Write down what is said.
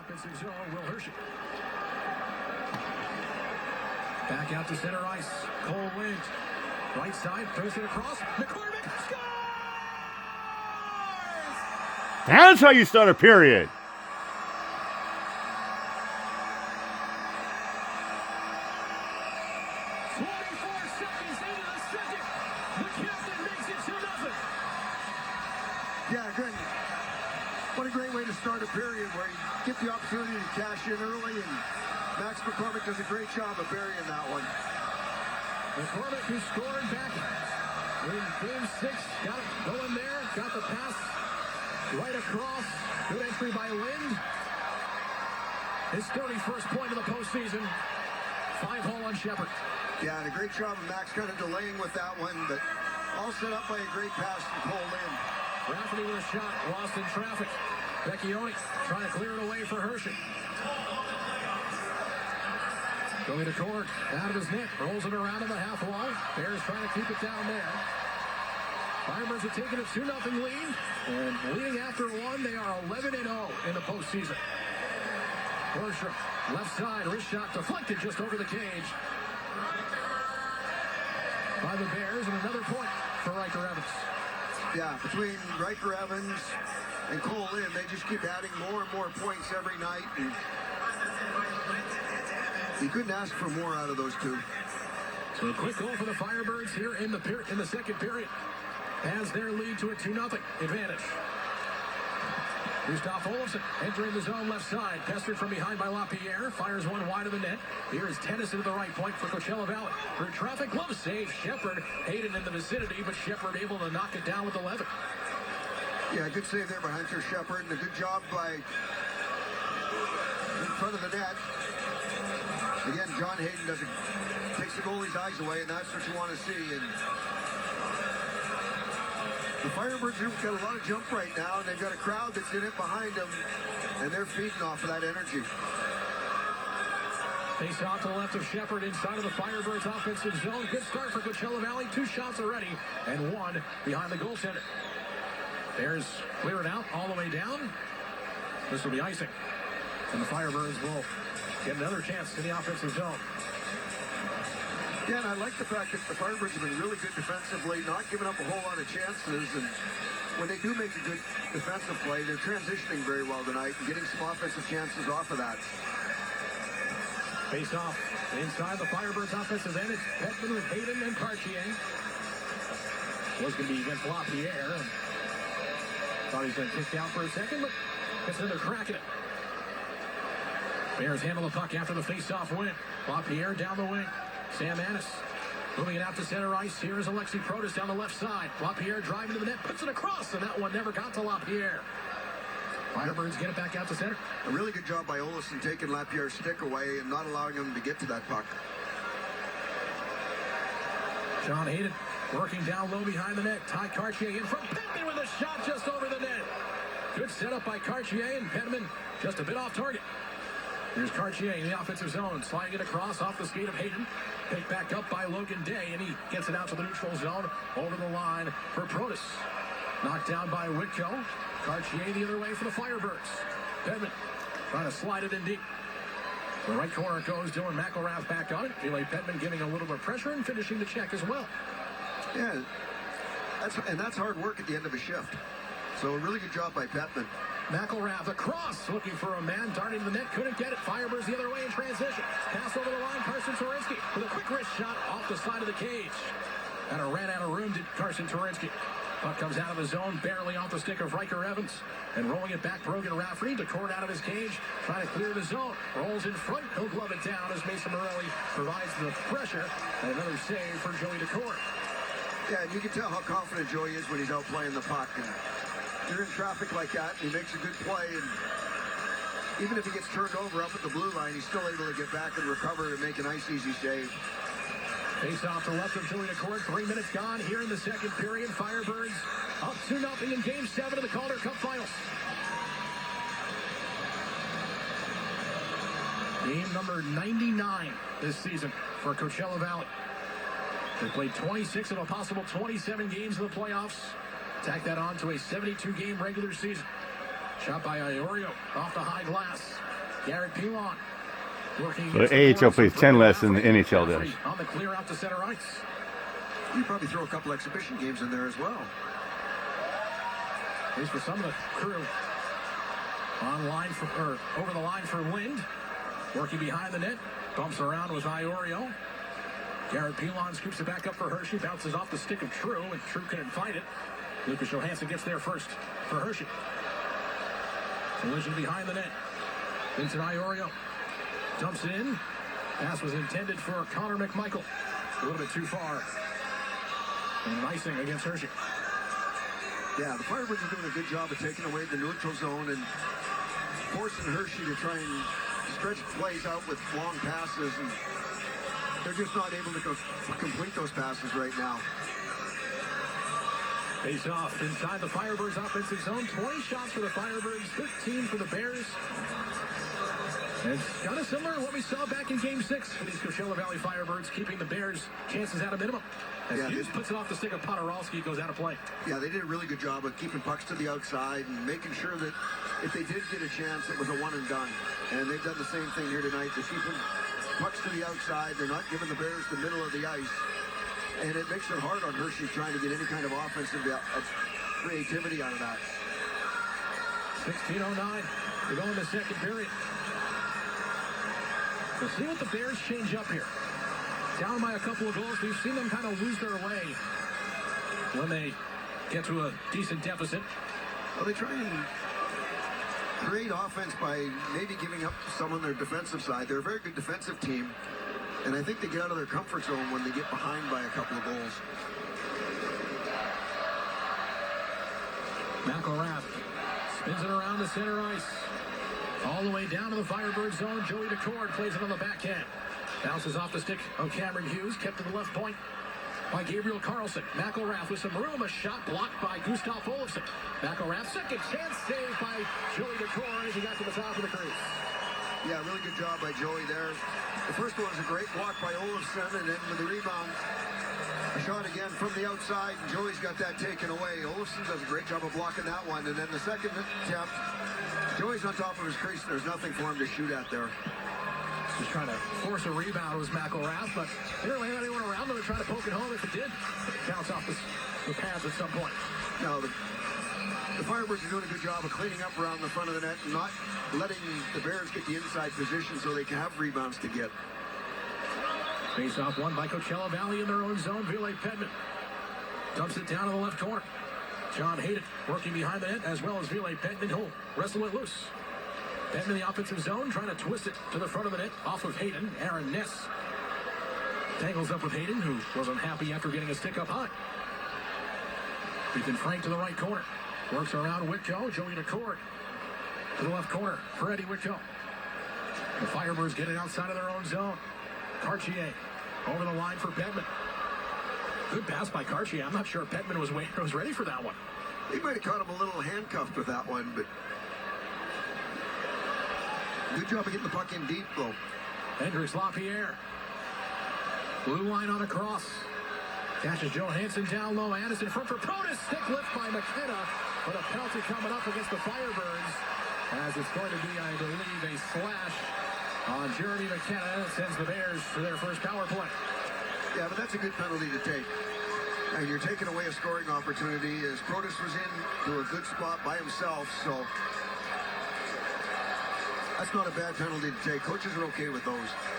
offensive zone, Will Hershey. Back out to center ice. Cole Wind. Right side, throws it across. McCormick scores! That's how you start a period. 24 seconds into the second. The captain makes it 2-0. Yeah, good. What a great way to start a period where you get the opportunity to cash in early, and Max McCormick does a great job of burying that one. McCormick, who scored back in Game 6, got it going there, got the pass right across. Good entry by Lind. His 31st point of the postseason. 5-hole on Shepard. Yeah, and a great job of Max kind of delaying with that one, but all set up by a great pass from Cole Lind. Rafferty with a shot, lost in traffic. Vecchione trying to clear it away for Hershey. Going to Cord, out of his net, rolls it around in the half wall. Bears trying to keep it down there. Firebirds have taken a 2-0 lead, and leading after one, they are 11-0 in the postseason. Borstrom, left side, wrist shot deflected just over the cage by the Bears, and another point for Riker Evans. Yeah, between Riker Evans and Cole Lind, they just keep adding more and more points every night. And you couldn't ask for more out of those two. So a quick goal for the Firebirds here in the second period as their lead to a 2-0 advantage. Gustav Olofsson entering the zone left side. Pestered from behind by LaPierre. Fires one wide of the net. Here is Tennyson to the right point for Coachella Valley. Through traffic, glove save. Shepard, Hayden in the vicinity, but Shepard able to knock it down with 11. Yeah, good save there by Hunter Shepard, and a good job by in front of the net. Again, John Hayden takes the goalie's eyes away, and that's what you want to see. And the Firebirds have got a lot of jump right now, and they've got a crowd that's in it behind them, and they're feeding off of that energy. Face off to the left of Shepard inside of the Firebirds offensive zone. Good start for Coachella Valley. 2 shots already, and 1 behind the goaltender. Bears clear it out all the way down. This will be icing, and the Firebirds will get another chance in the offensive zone. Yeah, and I like the fact that the Firebirds have been really good defensively, not giving up a whole lot of chances, and when they do make a good defensive play, they're transitioning very well tonight and getting some offensive chances off of that. Face off inside the Firebirds offensive end. It's Petman with Hayden and Cartier. Was going to be against LaPierre. Thought he was going to kick down for a second, but gets another crack at it. Bears handle the puck after the face-off win. LaPierre down the wing. Sam Annis moving it out to center ice. Here is Alexi Protas down the left side. LaPierre driving to the net, puts it across, and that one never got to LaPierre. Firebirds get it back out to center. A really good job by Olofsson taking LaPierre's stick away and not allowing him to get to that puck. John Hayden working down low behind the net. Ty Cartier in from Petman with a shot just over the net. Good setup by Cartier, and Petman just a bit off target. Here's Cartier in the offensive zone, sliding it across off the skate of Hayden. Picked back up by Logan Day, and he gets it out to the neutral zone, over the line for Protas. Knocked down by Whitco. Cartier the other way for the Firebirds. Petman trying to slide it in deep. The right corner goes, Dylan McElrath back on it. Eli Petman giving a little bit of pressure and finishing the check as well. Yeah, that's hard work at the end of a shift. So a really good job by Petman. McElrath across, looking for a man, darting to the net, couldn't get it. Firebirds the other way in transition. Pass over the line, Carson Turinsky with a quick wrist shot off the side of the cage. And ran out of room to Carson Turinsky. Puck comes out of the zone, barely off the stick of Riker Evans. And rolling it back, Brogan Rafferty to Cord out of his cage, trying to clear the zone. Rolls in front, he'll glove it down as Mason Morelli provides the pressure. And another save for Joey DeCord. Yeah, and you can tell how confident Joey is when he's out playing the puck. And you're in traffic like that, and he makes a good play, and even if he gets turned over up at the blue line, he's still able to get back and recover and make a nice, easy save. Face off to left of Joey DeCord. 3 minutes gone here in the second period. Firebirds up 2-0 in Game 7 of the Calder Cup Finals. Game number 99 this season for Coachella Valley. They played 26 of a possible 27 games in the playoffs. Tack that on to a 72-game regular season. Shot by Iorio off the high glass. Garrett Pilon working. So the AHL plays 10 less than the NHL does. On the clear out to center ice. You probably throw a couple exhibition games in there as well. At least for some of the crew. Over the line for Lind. Working behind the net. Bumps around with Iorio. Garrett Pilon scoops it back up for Hershey. Bounces off the stick of True, and True couldn't find it. Lucas Johansson gets there first for Hershey. Collision behind the net. Vincent Iorio dumps it in. Pass was intended for Connor McMichael. A little bit too far. And icing against Hershey. Yeah, the Firebirds are doing a good job of taking away the neutral zone and forcing Hershey to try and stretch plays out with long passes, and they're just not able to complete those passes right now. Face off inside the Firebirds offensive zone. 20 shots for the Firebirds, 13 for the Bears. It's kind of similar to what we saw back in Game 6 for these Coachella Valley Firebirds, keeping the Bears' chances at a minimum. As Hughes puts it off the stick of Podorowski, goes out of play. Yeah, they did a really good job of keeping pucks to the outside and making sure that if they did get a chance, it was a one and done. And they've done the same thing here tonight. They're keeping pucks to the outside. They're not giving the Bears the middle of the ice. And it makes it hard on Hershey trying to get any kind of offensive creativity out of that. 16:09 to go in the second period. We'll see what the Bears change up here. Down by a couple of goals. We've seen them kind of lose their way when they get to a decent deficit. Well, they try and create offense by maybe giving up some on their defensive side. They're a very good defensive team, and I think they get out of their comfort zone when they get behind by a couple of goals. McElrath spins it around the center ice. All the way down to the Firebird zone. Joey DeCord plays it on the backhand. Bounces off the stick of Cameron Hughes. Kept to the left point by Gabriel Carlson. McElrath with some room. A shot blocked by Gustav Olofsson. McElrath, second chance save by Joey DeCord as he got to the top of the crease. Yeah, really good job by Joey there. The first one was a great block by Olofsson, and then with the rebound, a shot again from the outside, and Joey's got that taken away. Olofsson does a great job of blocking that one, and then the second attempt, Joey's on top of his crease, and there's nothing for him to shoot at there. Just trying to force a rebound was McElrath, but didn't let anyone around him to try to poke it home. If it did, bounce off the pads at some point. No, the Firebirds are doing a good job of cleaning up around the front of the net and not letting the Bears get the inside position so they can have rebounds to get. Face off won by Coachella Valley in their own zone. Ville Pedman dumps it down to the left corner. John Hayden working behind the net as well as Ville Pedman. He'll wrestle it loose. Pedman in the offensive zone trying to twist it to the front of the net off of Hayden. Aaron Ness tangles up with Hayden, who was unhappy after getting a stick up high. Ethan Frank to the right corner. Works around Whitco. Joey DeCord to the left corner for Eddie Whitco. The Firebirds get it outside of their own zone. Cartier over the line for Pedman. Good pass by Cartier. I'm not sure Pedman was ready for that one. He might have caught him a little handcuffed with that one, but good job of getting the puck in deep, though. Hendricks LaPierre. Blue line on a cross. Catches Johansson down low. Anderson front for Protas. Stick lift by McKenna. But a penalty coming up against the Firebirds. As it's going to be, I believe, a slash on Jeremy McKenna. That sends the Bears to their first power play. Yeah, but that's a good penalty to take. And you're taking away a scoring opportunity as Protas was in to a good spot by himself. So that's not a bad penalty to take. Coaches are okay with those.